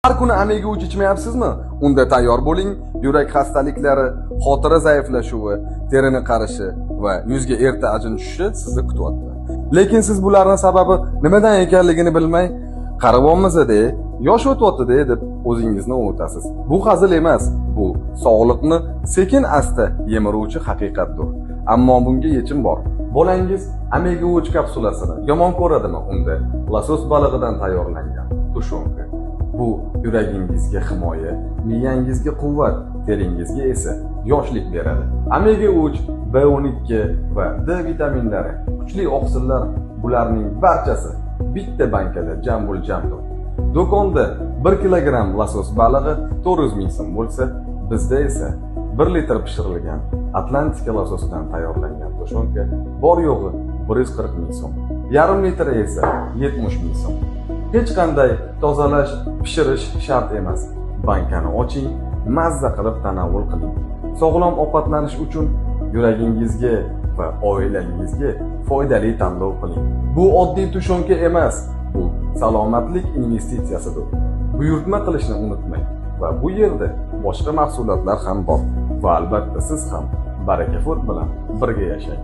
Har kuni Amiga uch ichmayapsizmi? Unda tayyor bo'ling. Yurak xastaliklari, xotira zaiflashuvi, terining qarishi va yuzga erta ajin tushishi sizni kutyapti. Lekin siz bularning sababi nimadan ekanligini bilmay, qarabommiz-da, yosh o'tyapti-da deb o'zingizni o'tasiz. Bu hazil emas, bu sog'liqni sekin-asta yemiruvchi haqiqatdir. Ammo bunga yechim bor. Bolangiz Amiga uch kapsulasini yomon ko'radimi? Unda losos balig'idan tayyorlangan tushunka. Bu yuragingizga himoya, miyangizga quvvat, teringizga esa yoshlik beradi. Amiga uch, B12 va D vitaminlari, kuchli oqsillar, bularning barchasi bitta bankada jam-jamdir. Do'konda 1 kilogramm losos balig'i 400 ming so'm bo'lsa, bizda esa 1 litr pishirilgan Atlantika lososidan tayyorlangan tushunka bor yo'g'i 140 ming so'm. Yarim litr esa 70 ming so'm. Hech qanday tozalash, pishirish shart emas. Bankani oching, mazza qilib tanovul qiling. Sog'lom ovqatlanish uchun yuragingizga va oilangizga foydali tanlov qiling. Bu oddiy tushunka emas, bu salomatlik investitsiyasidir. Buyurtma qilishni unutmang va bu yerda boshqa mahsulotlar ham bor. Va albatta siz ham Baraka Food bilan birga yashang.